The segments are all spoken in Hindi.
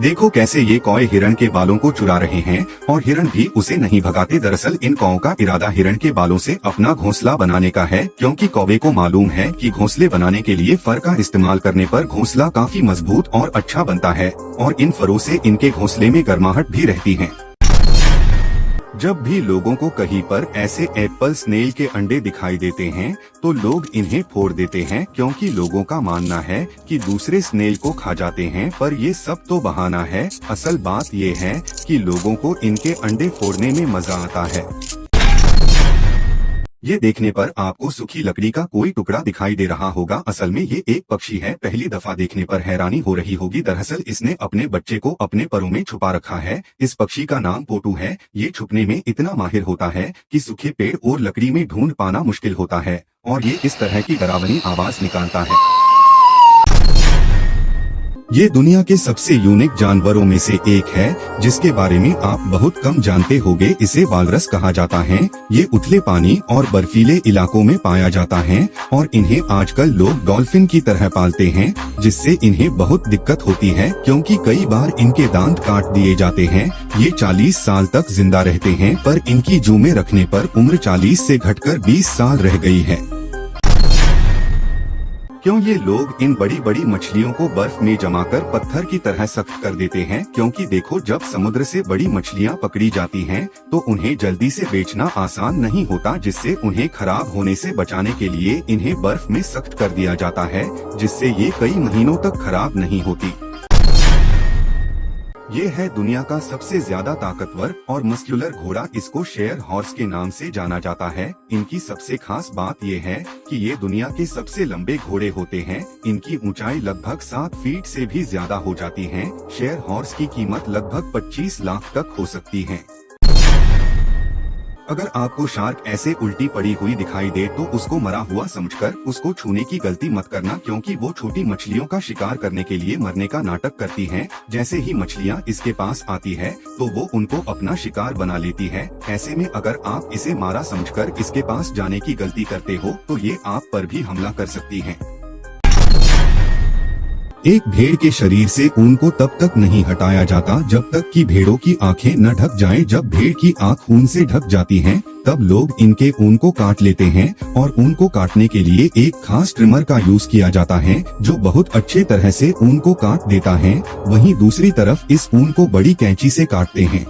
देखो कैसे ये कौए हिरण के बालों को चुरा रहे हैं और हिरण भी उसे नहीं भगाते। दरअसल इन कौओं का इरादा हिरण के बालों से अपना घोंसला बनाने का है, क्योंकि कौवे को मालूम है कि घोंसले बनाने के लिए फर का इस्तेमाल करने पर घोंसला काफी मजबूत और अच्छा बनता है और इन फरों से इनके घोंसले में गर्माहट भी रहती है। जब भी लोगों को कहीं पर ऐसे एप्पल स्नेल के अंडे दिखाई देते हैं तो लोग इन्हें फोड़ देते हैं, क्योंकि लोगों का मानना है कि दूसरे स्नेल को खा जाते हैं। पर ये सब तो बहाना है, असल बात ये है कि लोगों को इनके अंडे फोड़ने में मजा आता है। ये देखने पर आपको सूखी लकड़ी का कोई टुकड़ा दिखाई दे रहा होगा, असल में ये एक पक्षी है। पहली दफा देखने पर हैरानी हो रही होगी, दरअसल इसने अपने बच्चे को अपने परों में छुपा रखा है। इस पक्षी का नाम पोटू है। ये छुपने में इतना माहिर होता है कि सूखे पेड़ और लकड़ी में ढूंढ पाना मुश्किल होता है और ये इस तरह की डरावनी आवाज निकालता है। ये दुनिया के सबसे यूनिक जानवरों में से एक है, जिसके बारे में आप बहुत कम जानते होंगे। इसे वालरस कहा जाता है। ये उथले पानी और बर्फीले इलाकों में पाया जाता है और इन्हें आजकल लोग डॉल्फिन की तरह पालते हैं, जिससे इन्हें बहुत दिक्कत होती है, क्योंकि कई बार इनके दांत काट दिए जाते हैं। ये 40 साल तक जिंदा रहते हैं, पर इनकी जू में रखने पर उम्र 40 से घटकर 20 साल रह गई है। क्यों ये लोग इन बड़ी बड़ी मछलियों को बर्फ में जमाकर पत्थर की तरह सख्त कर देते हैं? क्योंकि देखो, जब समुद्र से बड़ी मछलियां पकड़ी जाती हैं, तो उन्हें जल्दी से बेचना आसान नहीं होता, जिससे उन्हें खराब होने से बचाने के लिए इन्हें बर्फ में सख्त कर दिया जाता है, जिससे ये कई महीनों तक खराब नहीं होती। ये है दुनिया का सबसे ज्यादा ताकतवर और मस्कुलर घोड़ा। इसको शेर हॉर्स के नाम से जाना जाता है। इनकी सबसे खास बात ये है कि ये दुनिया के सबसे लंबे घोड़े होते हैं। इनकी ऊंचाई लगभग 7 फीट से भी ज्यादा हो जाती है। शेर हॉर्स की कीमत लगभग 25 लाख तक हो सकती है। अगर आपको शार्क ऐसे उल्टी पड़ी हुई दिखाई दे तो उसको मरा हुआ समझकर उसको छूने की गलती मत करना, क्योंकि वो छोटी मछलियों का शिकार करने के लिए मरने का नाटक करती हैं। जैसे ही मछलियां इसके पास आती है तो वो उनको अपना शिकार बना लेती है। ऐसे में अगर आप इसे मारा समझकर इसके पास जाने की गलती करते हो तो ये आप पर भी हमला कर सकती है। एक भेड़ के शरीर से ऊन को तब तक नहीं हटाया जाता जब तक कि भेड़ों की आंखें न ढक जाएं। जब भेड़ की आंख ऊन से ढक जाती हैं, तब लोग इनके ऊन को काट लेते हैं और ऊन को काटने के लिए एक खास ट्रिमर का यूज किया जाता है, जो बहुत अच्छे तरह से ऊन को काट देता है। वहीं दूसरी तरफ इस ऊन को बड़ी कैंची से काटते हैं।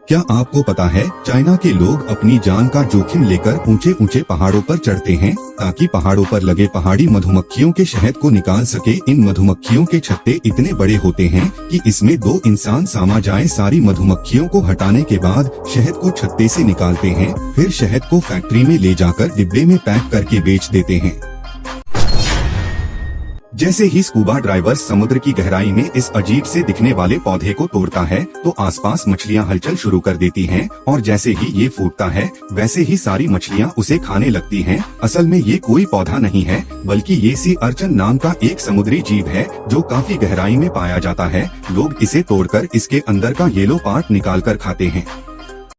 क्या आपको पता है, चाइना के लोग अपनी जान का जोखिम लेकर ऊंचे ऊंचे पहाड़ों पर चढ़ते हैं ताकि पहाड़ों पर लगे पहाड़ी मधुमक्खियों के शहद को निकाल सके। इन मधुमक्खियों के छत्ते इतने बड़े होते हैं कि इसमें 2 इंसान समा जाएं। सारी मधुमक्खियों को हटाने के बाद शहद को छत्ते से निकालते हैं, फिर शहद को फैक्ट्री में ले जाकर डिब्बे में पैक करके बेच देते हैं। जैसे ही स्कूबा ड्राइवर समुद्र की गहराई में इस अजीब से दिखने वाले पौधे को तोड़ता है तो आसपास मछलियां हलचल शुरू कर देती हैं, और जैसे ही ये फूटता है वैसे ही सारी मछलियां उसे खाने लगती हैं। असल में ये कोई पौधा नहीं है, बल्कि ये सी अर्चन नाम का एक समुद्री जीव है जो काफी गहराई में पाया जाता है। लोग इसे तोड़कर इसके अंदर का येलो पार्ट निकाल कर खाते हैं।